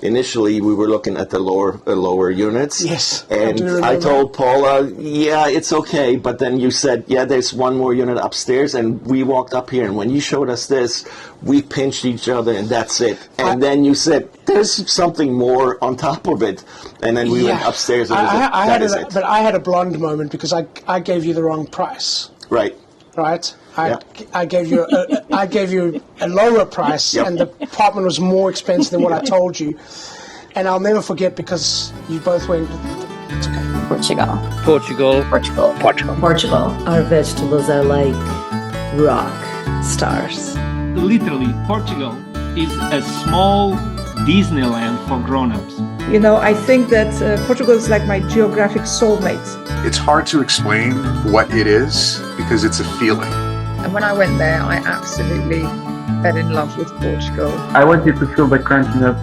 Initially, we were looking at the lower units. Yes. And I told Paula, yeah, it's okay. But then you said, yeah, there's one more unit upstairs. And we walked up here. And when you showed us this, we pinched each other and that's it. And then you said, there's something more on top of it. And then we went upstairs and But I had a blonde moment because I gave you the wrong price. Right. Right? I gave you a lower price, and the apartment was more expensive than what I told you. And I'll never forget because you both went. It's okay. Portugal. Our vegetables are like rock stars. Literally, Portugal is a small Disneyland for grown-ups. You know, I think that Portugal is like my geographic soulmate. It's hard to explain what it is because it's a feeling. And when I went there, I absolutely fell in love with Portugal. I want you to feel the crunchiness.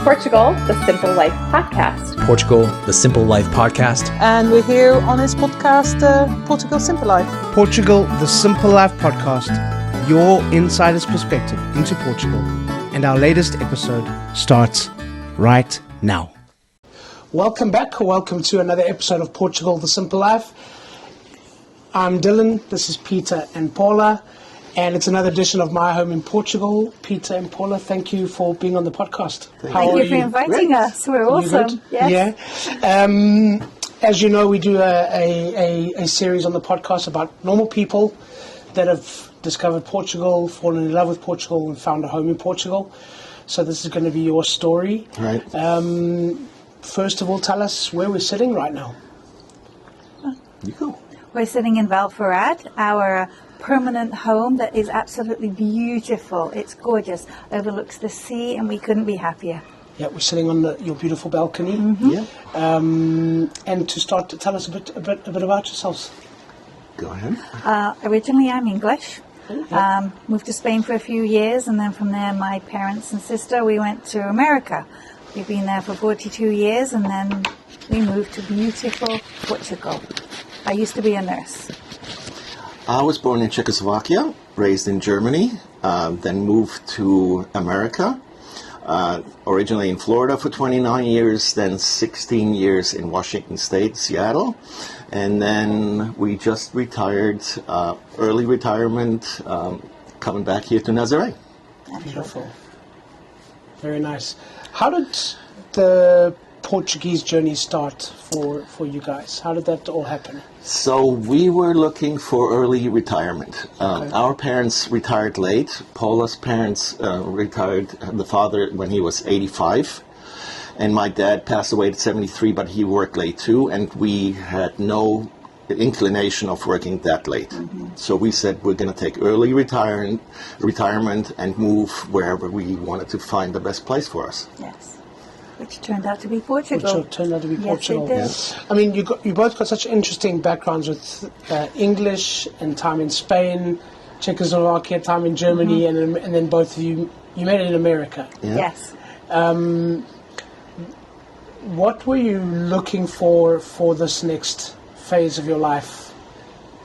Portugal, the Simple Life Podcast. Portugal, the Simple Life Podcast. And we're here on his podcast, Portugal Simple Life. Portugal, the Simple Life Podcast, your insider's perspective into Portugal. And our latest episode starts right now. Welcome back, or welcome to another episode of Portugal, the Simple Life. I'm Dylan, this is Peter and Paula, and it's another edition of My Home in Portugal. Peter and Paula, thank you for being on the podcast. Thank you for inviting us. We're awesome. Yes. Yeah. As you know, we do a series on the podcast about normal people that have discovered Portugal, fallen in love with Portugal, and found a home in Portugal. So this is going to be your story. Right. First of all, tell us where we're sitting right now. You go. We're sitting in Vale, our permanent home that is absolutely beautiful. It's gorgeous. Overlooks the sea, and we couldn't be happier. Yeah, we're sitting on your beautiful balcony. Mm-hmm. Yeah. And to start, tell us a bit about yourselves. Go ahead. Originally, I'm English. Moved to Spain for a few years, and then from there, my parents and sister, we went to America. We've been there for 42 years, and then we moved to beautiful Portugal. I used to be a nurse. I was born in Czechoslovakia, raised in Germany, then moved to America. Originally in Florida for 29 years, then 16 years in Washington State, Seattle. And then we just retired, early retirement, coming back here to Nazaré. Beautiful. Very nice. How did the Portuguese journey start for you guys? How did that all happen? So we were looking for early retirement. Our parents retired late. Paula's parents retired, the father, when he was 85. And my dad passed away at 73, but he worked late too. And we had no inclination of working that late. Mm-hmm. So we said we're going to take early retirement and move wherever we wanted to find the best place for us. Yes. Which turned out to be Portugal. Yes, it did. I mean, you both got such interesting backgrounds with English and time in Spain, Czechoslovakia, time in Germany, and then both of you met in America. Yeah. Yes. What were you looking for this next phase of your life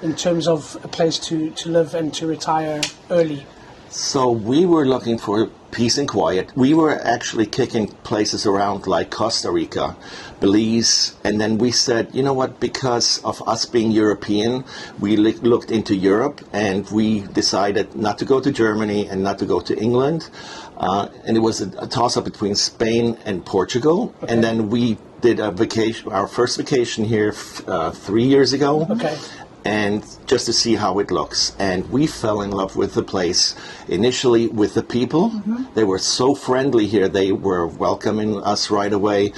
in terms of a place to live and to retire early? So we were looking for peace and quiet. We were actually kicking places around like Costa Rica, Belize, and then we said, you know what, because of us being European, we looked into Europe and we decided not to go to Germany and not to go to England. And it was a toss-up between Spain and Portugal. Okay. And then we did our first vacation here 3 years ago. Okay. And just to see how it looks. And we fell in love with the place, initially with the people. Mm-hmm. They were so friendly here. They were welcoming us right away.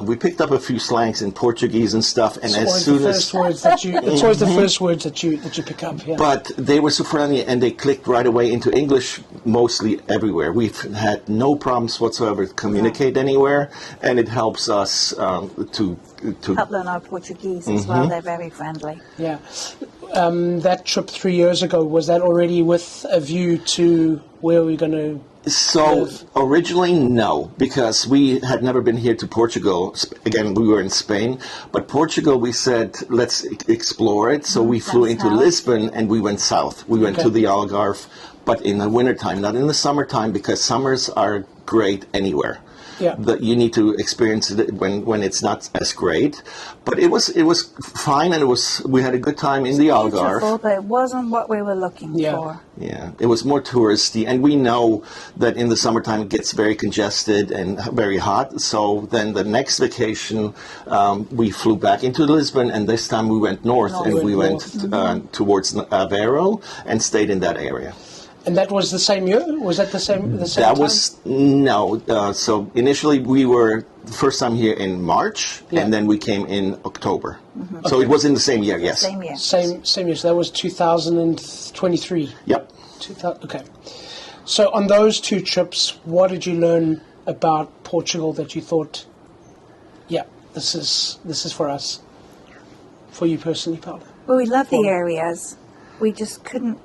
We picked up a few slangs in Portuguese and stuff. And it's always the first words that you pick up. Yeah. But they were so friendly, and they clicked right away into English mostly everywhere. We've had no problems whatsoever to communicate anywhere, and it helps us to help learn our Portuguese as well. They're very friendly. Yeah. That trip 3 years ago, was that already with a view to where we're going to live? Originally, no, because we had never been here to Portugal. Again, we were in Spain, but Portugal, we said, let's explore it. So we flew into Lisbon and we went south. We went to the Algarve, but in the wintertime, not in the summertime, because summers are great anywhere. Yeah. That you need to experience it when it's not as great. But it was fine, and we had a good time in the Algarve. Beautiful, but it wasn't what we were looking for. Yeah, it was more touristy, and we know that in the summertime it gets very congested and very hot. So then the next vacation, we flew back into Lisbon, and this time we went north, and we went towards Aveiro and stayed in that area. And that was the same year? Was that the same That time? was, no. So initially we were the first time here in March, and then we came in October. So it was in the same year, yes. Same year. Same year. So that was 2023. Yep. Okay. So on those two trips, what did you learn about Portugal that you thought, yeah, this is for us? For you personally, Paula? Well, we love the areas. We just couldn't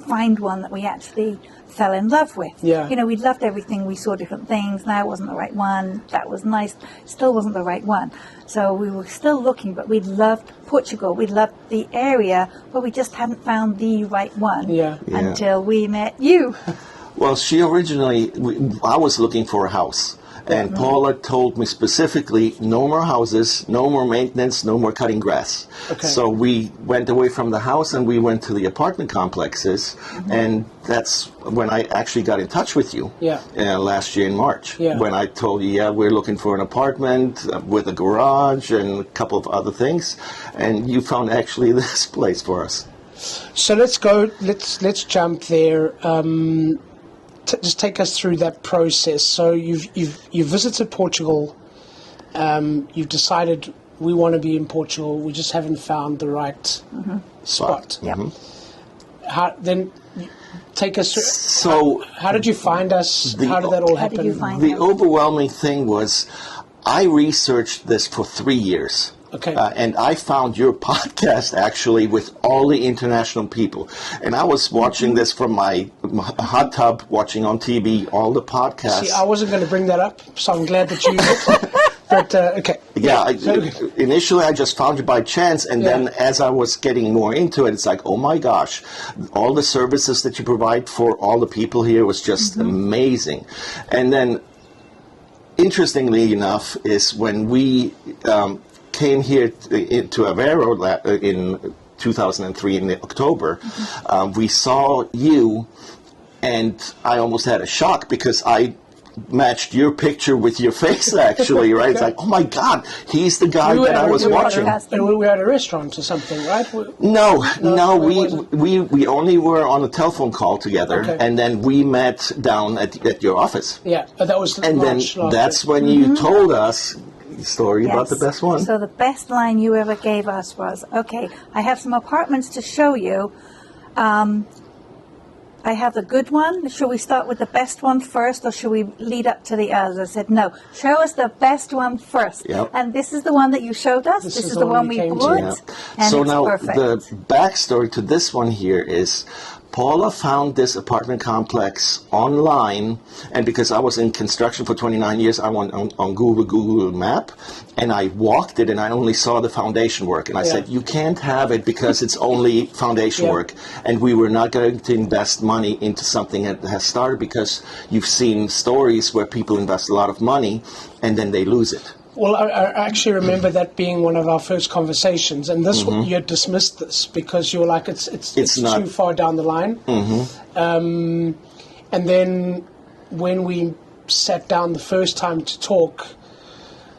find one that we actually fell in love with. Yeah. You know, we loved everything. We saw different things. Now it wasn't the right one. That was nice. Still wasn't the right one. So we were still looking, but we loved Portugal. We loved the area, but we just hadn't found the right one until we met you. Well, I was looking for a house. And Paula told me specifically, no more houses, no more maintenance, no more cutting grass. Okay. So we went away from the house and we went to the apartment complexes. And that's when I actually got in touch with you last year in March. Yeah. When I told you, we're looking for an apartment with a garage and a couple of other things. And you found actually this place for us. So let's jump there. Just take us through that process. So you've visited Portugal. You've decided we want to be in Portugal. We just haven't found the right spot. How then? Take us through. So how did you find us? How did that all happen? How did you find the us? overwhelming thing was, I researched this for 3 years. Okay. And I found your podcast actually with all the international people. And I was watching this from my hot tub, watching on TV, all the podcasts. See, I wasn't going to bring that up, so I'm glad that you did. But, okay. Yeah, initially I just found you by chance, and then as I was getting more into it, it's like, oh my gosh, all the services that you provide for all the people here was just amazing. And then, interestingly enough, is when we came here to Aveiro in 2003 in October, we saw you, and I almost had a shock because I matched your picture with your face, actually, right? It's like, oh my God, he's the guy that I was watching. And we were at a restaurant or something, right? No, we only were on a telephone call together, and then we met down at your office. Yeah, that was and March then that's when you told us the story about the best one. So the best line you ever gave us was, okay, I have some apartments to show you. I have the good one. Should we start with the best one first, or should we lead up to the others? I said, no, show us the best one first. Yep. And this is the one that you showed us. This is the one we bought. And so it's now perfect. the backstory to this one here is Paula found this apartment complex online, and because I was in construction for 29 years, I went on Google Map, and I walked it, and I only saw the foundation work, and I said, you can't have it because it's only foundation work, and we were not going to invest money into something that has started, because you've seen stories where people invest a lot of money, and then they lose it. Well, I actually remember that being one of our first conversations, and this you had dismissed this because you were like, it's not too far down the line. And then when we sat down the first time to talk,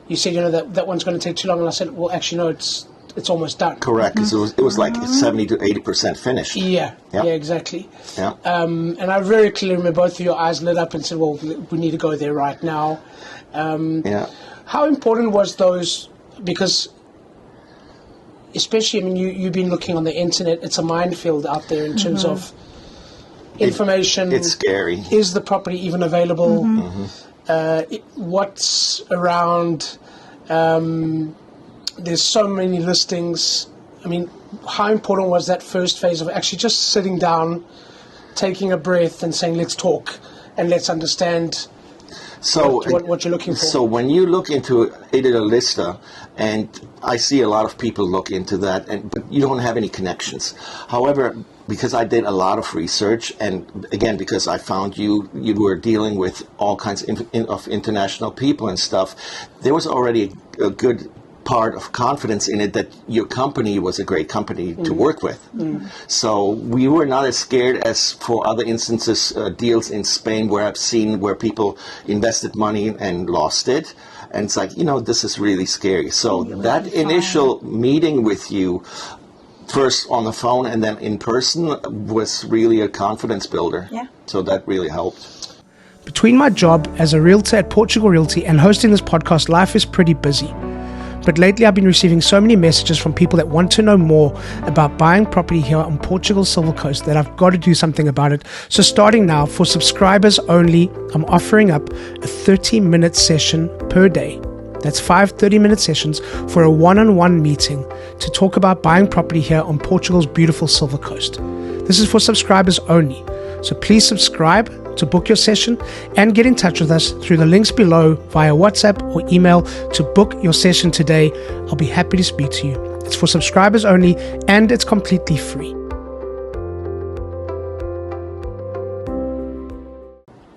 you said, that one's going to take too long, and I said, well, actually, no, it's almost done. Correct, because it was like 70 to 80% finished. Yeah, exactly. Yeah. And I very clearly remember both of your eyes lit up and said, well, we need to go there right now. How important was those, because especially, I mean, you've been looking on the internet, it's a minefield out there in terms of information. It's scary. Is the property even available? What's around? There's so many listings. I mean, how important was that first phase of actually just sitting down, taking a breath and saying, let's talk and let's understand So what you're looking for. So when you look into Idealista, and I see a lot of people look into that, but you don't have any connections. However, because I did a lot of research, and again, because I found you were dealing with all kinds of international people and stuff, there was already a good part of confidence in it that your company was a great company to work with. So we were not as scared as for other instances, deals in Spain where I've seen where people invested money and lost it. And it's like, this is really scary. So that initial meeting with you, first on the phone and then in person, was really a confidence builder. Yeah. So that really helped. Between my job as a realtor at Portugal Realty and hosting this podcast, life is pretty busy. But lately I've been receiving so many messages from people that want to know more about buying property here on Portugal's Silver Coast that I've got to do something about it. So starting now, for subscribers only, I'm offering up a 30-minute session per day. That's 5 30-minute sessions for a one-on-one meeting to talk about buying property here on Portugal's beautiful Silver Coast. This is for subscribers only. So please subscribe to book your session and get in touch with us through the links below via WhatsApp or email to book your session today. I'll be happy to speak to you. It's for subscribers only and it's completely free.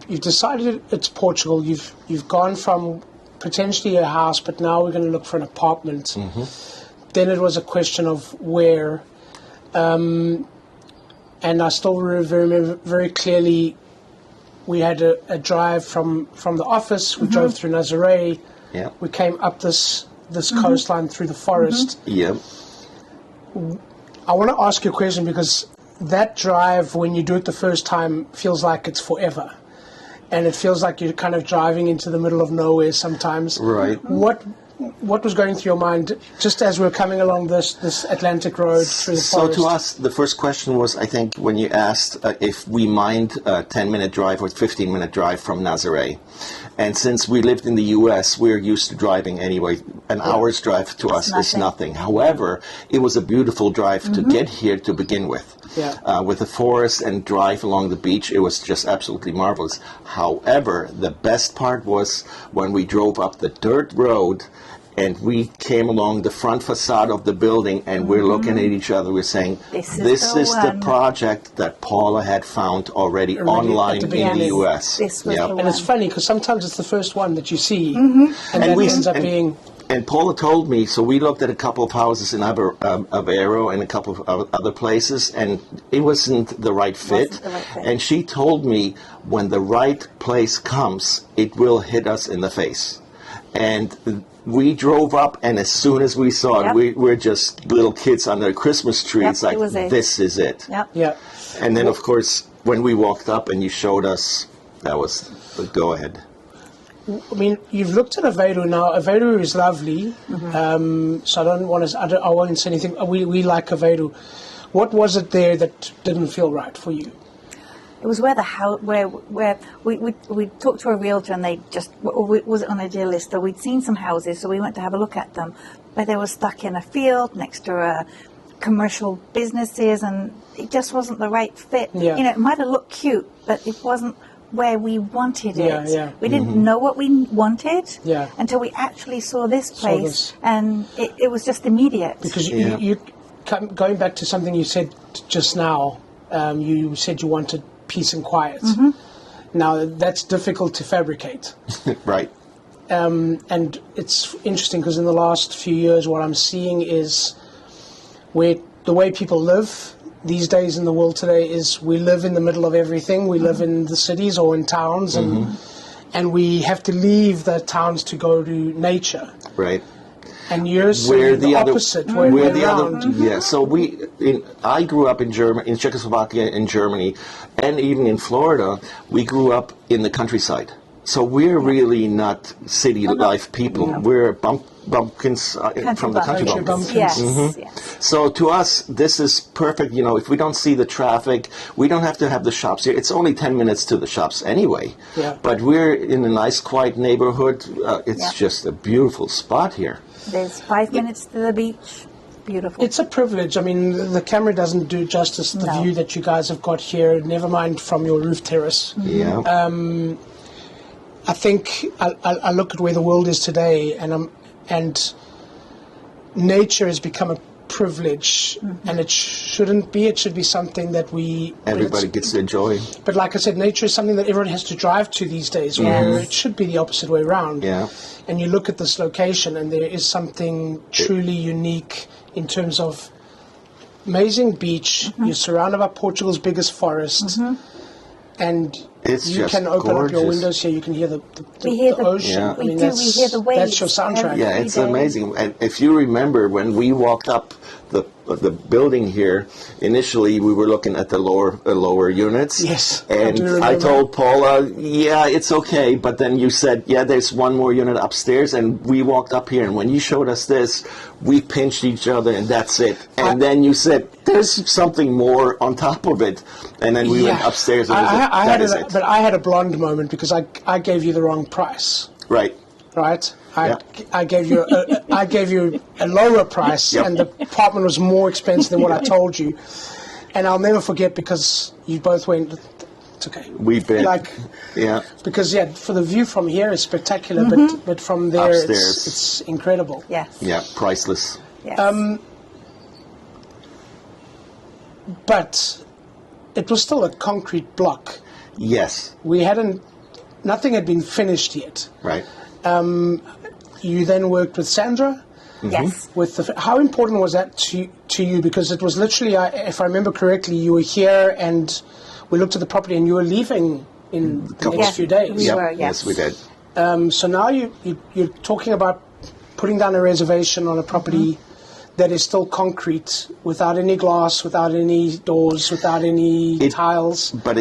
You've decided it's Portugal. You've gone from potentially a house, but now we're going to look for an apartment. Then it was a question of where. And I still remember very clearly, we had a drive from the office. We drove through Nazaré. Yeah. We came up this coastline through the forest. Yeah. I want to ask you a question because that drive, when you do it the first time, feels like it's forever. And it feels like you're kind of driving into the middle of nowhere sometimes. Right. What was going through your mind just as we were coming along this Atlantic road through the forest? So to us, the first question was, I think, when you asked if we mind a 10-minute drive or 15-minute drive from Nazaré. And since we lived in the U.S., we're used to driving anyway. An hour's drive to us is nothing. However, it was a beautiful drive to get here to begin with. Yeah. With the forest and drive along the beach, it was just absolutely marvelous. However, the best part was when we drove up the dirt road and we came along the front facade of the building and we're looking at each other, we're saying, this is the project that Paula had found already online in the US. And it's funny because sometimes it's the first one that you see and that ends up being... And Paula told me, so we looked at a couple of houses in Aveiro and a couple of other places, and it wasn't the right fit. And she told me, when the right place comes, it will hit us in the face. And we drove up, and as soon as we saw it, we're just little kids under a Christmas tree. It's like, this is it. Yeah. And then, of course, when we walked up and you showed us, that was the go-ahead. I mean, you've looked at Aveiro now. Aveiro is lovely, so I won't say anything. We like Aveiro. What was it there that didn't feel right for you? It was where the house, where we talked to a realtor, and they just was it on a deal list. So we'd seen some houses, so we went to have a look at them, but they were stuck in a field next to commercial businesses, and it just wasn't the right fit. Yeah. It might have looked cute, but it wasn't where we wanted it. Yeah. We didn't know what we wanted until we actually saw this place, and it was just immediate. Because you going back to something you said just now, you said you wanted peace and quiet. Now that's difficult to fabricate. Right. And it's interesting because in the last few years, what I'm seeing is where the way people live these days in the world today is we live in the middle of everything. We live in the cities or in towns, and we have to leave the towns to go to nature. Right. And you're saying the opposite. Yeah. So I grew up in Germany, in Czechoslovakia, in Germany, and even in Florida. We grew up in the countryside. So we're really not city life people. No. We're bumpkins from the country bumpkins. Yes. So to us, this is perfect. If we don't see the traffic, we don't have to have the shops here. It's only 10 minutes to the shops anyway. Yeah. But we're in a nice, quiet neighborhood. It's just a beautiful spot here. There's 5 minutes to the beach. Beautiful. It's a privilege. I mean, the camera doesn't do justice to the view that you guys have got here, never mind from your roof terrace. Yeah. I think I look at where the world is today, and nature has become a privilege, and it shouldn't be. It should be something that everybody gets to enjoy. But like I said, nature is something that everyone has to drive to these days, where it should be the opposite way around. Yeah. And you look at this location, and there is something truly unique in terms of amazing beach. You're surrounded by Portugal's biggest forest, and It's you just can open up your gorgeous. windows here. You can hear the hear the- ocean. Yeah. We do, we hear the waves. That's your soundtrack. Yeah, every it's day. amazing. And if you remember when we walked up the building here, initially we were looking at the lower units. Yes, I And do I remember. told Paula, yeah, it's okay. But then you said, yeah, there's one more unit upstairs. And we walked up here. And when you showed us this, we pinched each other and that's it. And then you said, there's something more on top of it. And then we went upstairs and that is it. But I had a blonde moment because I gave you the wrong price. Right. Right, Yeah. I gave you I gave you a lower price, Yep. and the apartment was more expensive than what I told you. And I'll never forget because you both went. It's okay. We bid. Yeah. Because for the view from here is spectacular, but from there Upstairs. it's incredible. Yes. Yeah, priceless. Yes. But it was still a concrete block. Yes. Nothing had been finished yet. Right. You then worked with Sandra. Yes. How important was that to you? Because it was literally, if I remember correctly, you were here and we looked at the property and you were leaving in the next few days. We were, Yes, we did. So now you're talking about putting down a reservation on a property that is still concrete, without any glass, without any doors, without any tiles. But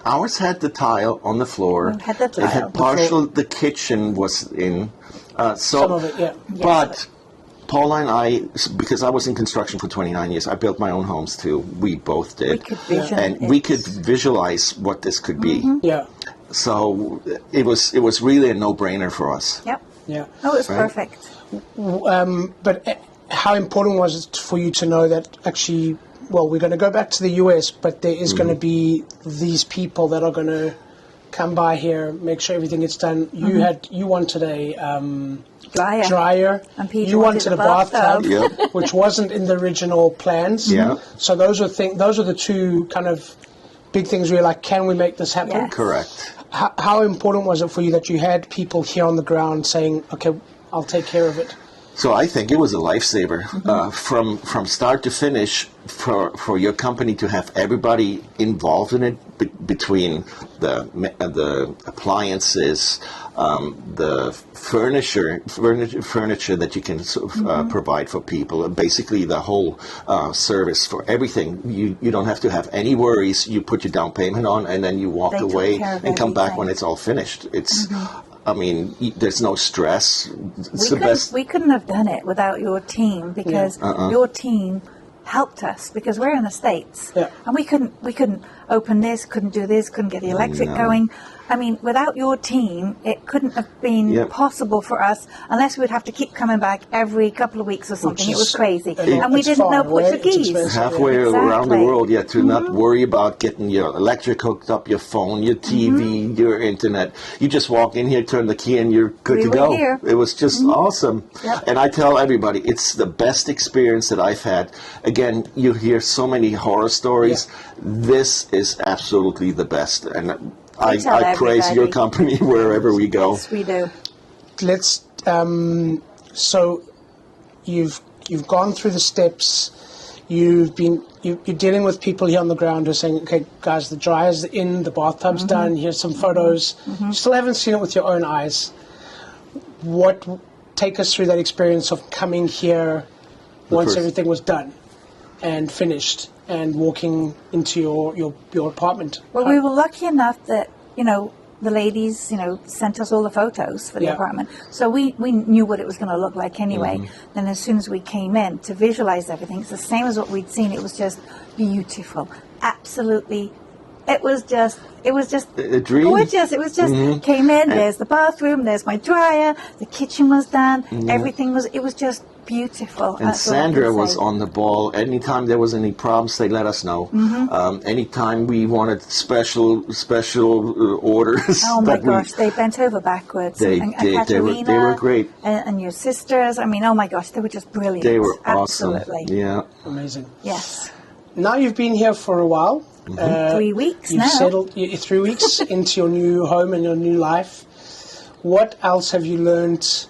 ours had the tile on the floor. It had the It had tile. the kitchen was in. Some of it, yeah. But Paula and I, because I was in construction for 29 years, I built my own homes too. We both did. We could visualize and we could visualize what this could be. Yeah. So it was really a no-brainer for us. Yep. Yeah. Oh, it's Right. perfect. But how important was it for you to know that actually, well, we're going to go back to the US, but there is going to be these people that are going to come by here, make sure everything gets done. You wanted a dryer. And Peter you wanted wanted a a bathtub, Yep. which wasn't in the original plans. Yeah. So those are the two kind of big things where you're like, can we make this happen? Yes. Correct. How important was it for you that you had people here on the ground saying, okay, I'll take care of it? So I think it was a lifesaver from start to finish for your company to have everybody involved in it between the appliances, the furniture that you can provide for people, basically the whole service for everything. You don't have to have any worries. You put your down payment on and then you walk They took away care of and come back everything. when it's all finished. It's I mean, there's no stress. It's the best. We couldn't have done it without your team because your team helped us because we're in the States and we couldn't open this, couldn't do this, couldn't get the electric going. I mean, without your team, it couldn't have been possible for us unless we'd have to keep coming back every couple of weeks or something. It was crazy. And we It's didn't know far away, it's Portuguese. expensive. Halfway around the Exactly. world, to not worry about getting your electric hooked up, your phone, your TV, your internet. You just walk in here, turn the key, and you're good We to were go. here. It was just awesome. Yep. And I tell everybody, it's the best experience that I've had. Again, you hear so many horror stories. This is absolutely the best. And I tell praise your everybody. company wherever we go. Yes, we do. Let's so you've gone through the steps. You're dealing with people here on the ground who are saying, okay guys, the dryer's in, the bathtub's done, here's some photos. You still haven't seen it with your own eyes. Take us through that experience of coming here once first- everything was done and finished and walking into your apartment. Well, we were lucky enough that, the ladies, sent us all the photos for the apartment. So we knew what it was going to look like anyway. Then as soon as we came in to visualize everything, it's the same as what we'd seen. It was just beautiful. Absolutely it was just A dream. gorgeous. It was just came in. There's the bathroom. There's my dryer. The kitchen was done. Everything was. It was just beautiful. And That's all I can Sandra was say. on the ball. Anytime there was any problems, they let us know. Anytime we wanted special orders. Oh my that we- gosh, they bent over backwards. They and did. They were Katerina great. And your sisters. I mean, oh my gosh, they were just brilliant. They were awesome. Absolutely. Yeah. Amazing. Yes. Now you've been here for a while. 3 weeks You've now. settled 3 weeks into your new home and your new life. What else have you learned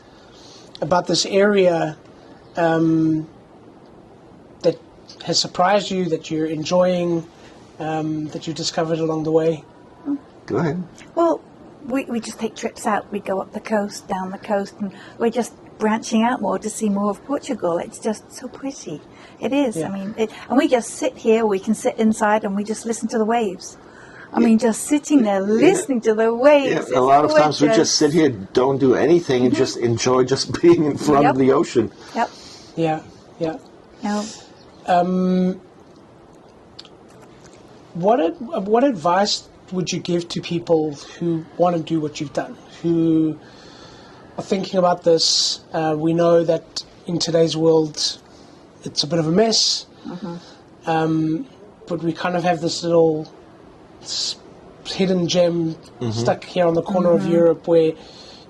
about this area that has surprised you, that you're enjoying, that you discovered along the way? Go ahead. Well, we just take trips out. We go up the coast, down the coast, and we're just branching out more to see more of Portugal. It's just so pretty. It is. Yeah. I mean, and we just sit here. We can sit inside and we just listen to the waves. I mean, just sitting there listening to the waves. Yeah, a lot of times we gorgeous. just sit here, don't do anything, and just enjoy just being in front of Yep. the ocean. Yep. Yeah, yeah. No. What advice would you give to people who want to do what you've done, who are thinking about this? We know that in today's world, it's a bit of a mess, but we kind of have this little hidden gem stuck here on the corner of Europe where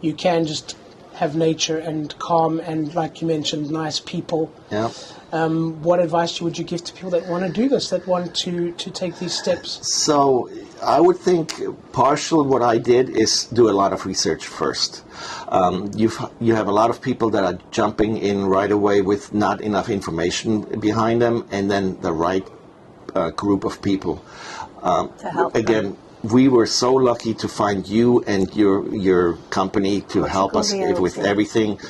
you can just have nature and calm and, like you mentioned, nice people. Yeah. What advice would you give to people that want to do this, that want to take these steps? So I would think partial what I did is do a lot of research first. You have a lot of people that are jumping in right away with not enough information behind them, and then the right group of people. To help Again, we were so lucky to find you and your company to help us Portugal with Realty. everything.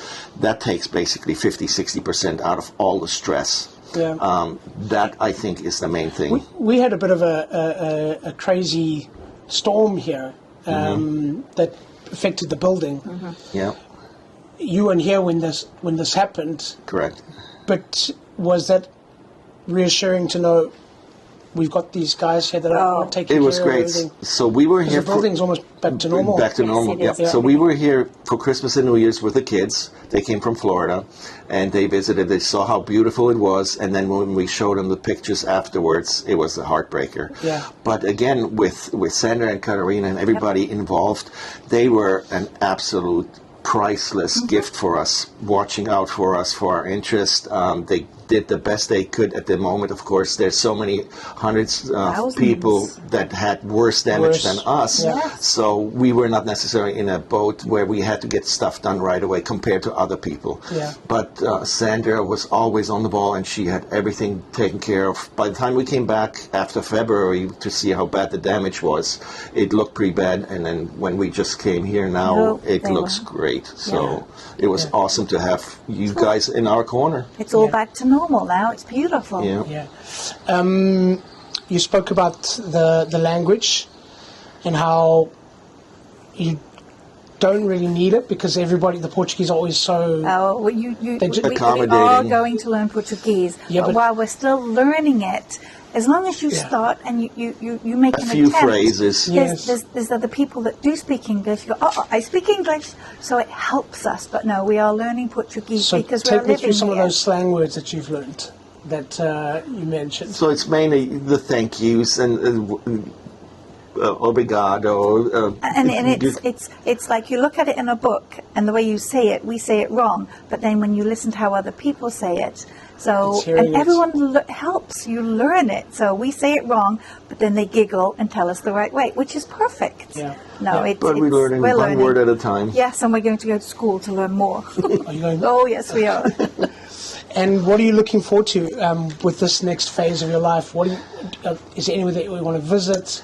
That takes basically 50-60% out of all the stress. Yeah. That, I think, is the main thing. We had a bit of a crazy storm here that affected the building. Yeah, You weren't here when this happened, correct. but was that reassuring to know we've got these guys here that are taking It was care of great. everything? So we were here The building's almost back to normal. Back to Yes, normal, it yeah. is. Yeah. So we were here for Christmas and New Year's with the kids. They came from Florida, and they visited. They saw how beautiful it was, and then when we showed them the pictures afterwards, it was a heartbreaker. Yeah. But again, with Sandra and Katarina and everybody involved, they were an absolute priceless gift for us, watching out for us, for our interest. They did the best they could at the moment. Of course, there's so many hundreds of Thousands. people that had worse damage than us. Yeah. So we were not necessarily in a boat where we had to get stuff done right away compared to other people. Yeah. But Sandra was always on the ball, and she had everything taken care of. By the time we came back after February to see how bad the damage was, it looked pretty bad. And then when we just came here now, No, it they looks were. great. So it was awesome to have you guys in our corner. It's all back to normal now. It's beautiful. Yeah. Yeah. You spoke about the language and how you don't really need it because the Portuguese are always so... Oh, well, we are Accommodating. going to learn Portuguese, Yeah, but but- while we're still learning it, as long as you start and you make an few attempt, phrases. Yes. there's other people that do speak English. You go, oh, I speak English, so it helps us. But no, we are learning Portuguese So because we're take me living through some here. of those slang words that you've learned that you mentioned. So it's mainly the thank yous and obrigado. And it's like you look at it in a book, and the way you say it, we say it wrong. But then when you listen to how other people say it, so It's hearing and it. everyone helps you learn it. So we say it wrong, but then they giggle and tell us the right way, which is perfect. Yeah. No, Yeah. it's But we're learning we're one learning. word at a time. Yes, and we're going to go to school to learn more. Are you going? Oh yes, we are. And what are you looking forward to with this next phase of your life? What is there anywhere that you want to visit?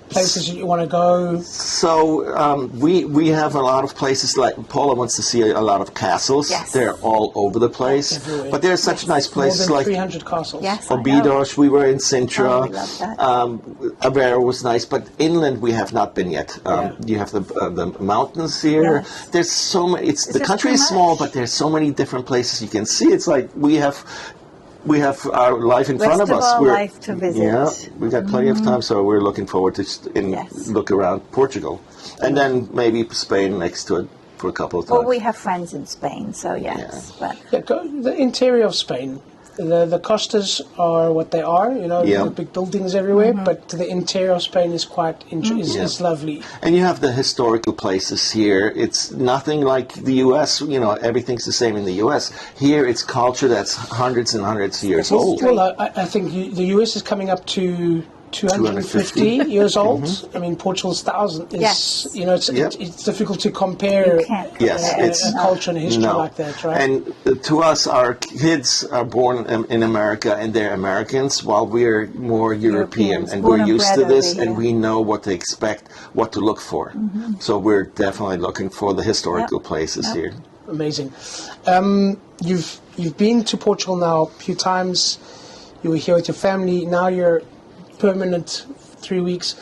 Places that you want to go? So we have a lot of places. Like Paula wants to see a lot of castles. Yes. They're all over the place. Everywhere. But there's such nice More places than like 300 castles. Yes, I know. Obidos. We were in Sintra. Oh, we love that. Aveiro was nice, but inland we have not been yet. You have the mountains here. Yes. There's so many. The just country too is small, much. but there's so many different places you can see. It's like we have we have our life in front of Rest us. of our life to visit. Yeah, we got plenty of time, so we're looking forward to look around Portugal, and then maybe Spain next to it for a couple of times. Well, we have friends in Spain, so yes. But The interior of Spain, the costas are what they are, the big buildings everywhere, but the interior of Spain is quite is lovely. And you have the historical places here. It's nothing like the U.S., everything's the same in the U.S. Here it's culture that's hundreds and hundreds of years old. Well, I think the US is coming up to 250 years old. I mean, Portugal's 1,000 is, Yes. it's difficult to compare It's a culture and a history like that, right? And to us, our kids are born in America and they're Americans, while we're more European. And born we're and used bred to this, over and here. we know what to expect, what to look for. So we're definitely looking for the historical places here. Amazing. You've been to Portugal now a few times. You were here with your family. Now you're permanent 3 weeks.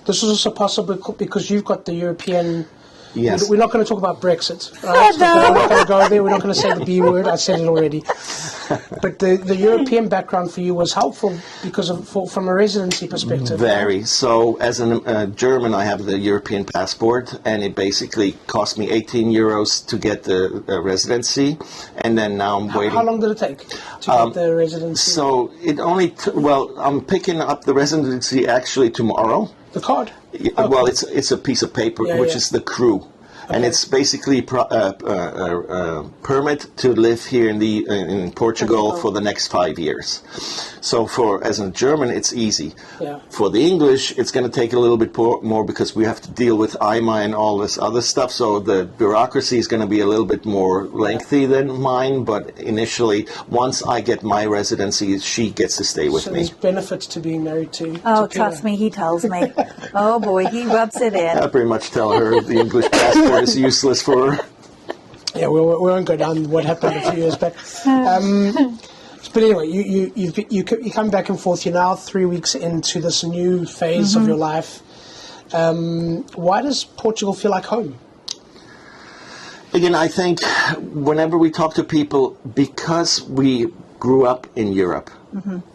This is also possible because you've got the European. Yes. We're not going to talk about Brexit. Right? We're not going to go there. We're not going to say the B word. I said it already. But the European background for you was helpful because from a residency perspective. Very. So as a German, I have the European passport, and it basically cost me 18 euros to get the residency, and then now I'm waiting. How long did it take to get the residency? So it only, I'm picking up the residency actually tomorrow. The card? Well, it's a piece of paper, which is the crew. And it's basically permit to live here in Portugal for the next 5 years. So as a German, it's easy. Yeah. For the English, it's going to take a little bit more because we have to deal with IMA and all this other stuff. So the bureaucracy is going to be a little bit more lengthy than mine. But initially, once I get my residency, she gets to stay with so me. There's benefits to being married to. Oh, trust me, he tells me. Oh boy, he rubs it in. I pretty much tell her the English passport is useless for her. Yeah, we won't go down what happened a few years back. But anyway, you come back and forth. You're now 3 weeks into this new phase of your life. Why does Portugal feel like home? Again, I think whenever we talk to people, because we grew up in Europe,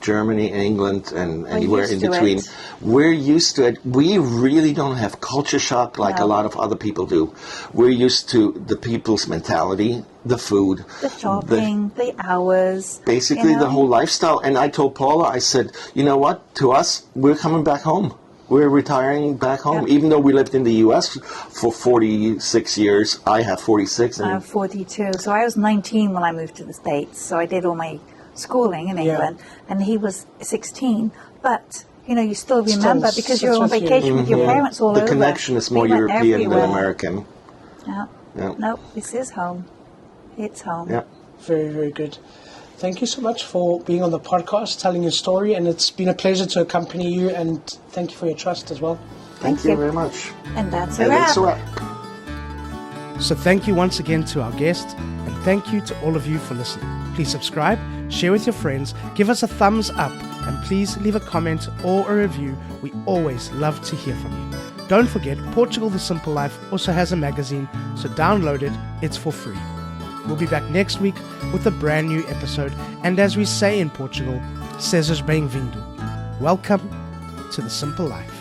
Germany and England and anywhere in between, we're used to it. We really don't have culture shock like a lot of other people do. We're used to the people's mentality, the food, The shopping, the hours. basically the whole lifestyle. And I told Paula, I said, you know what, to us, we're coming back home. We're retiring back home, even though we lived in the U.S. for 46 years. I have 46. And I'm 42. So I was 19 when I moved to the States. So I did all my schooling in England, and he was 16. But you still remember because you're on vacation with your parents all over. The connection is more European than American. Yeah. No, this is home. It's home. Yeah. Very, very good. Thank you so much for being on the podcast, telling your story, and it's been a pleasure to accompany you, and thank you for your trust as well. Thank you very much. And that's And a wrap. that's a wrap. So thank you once again to our guest, and thank you to all of you for listening. Please subscribe, share with your friends, give us a thumbs up, and please leave a comment or a review. We always love to hear from you. Don't forget, Portugal The Simple Life also has a magazine, so download it. It's for free. We'll be back next week with a brand new episode, and as we say in Portugal, sejas bem-vindo. Welcome to The Simple Life.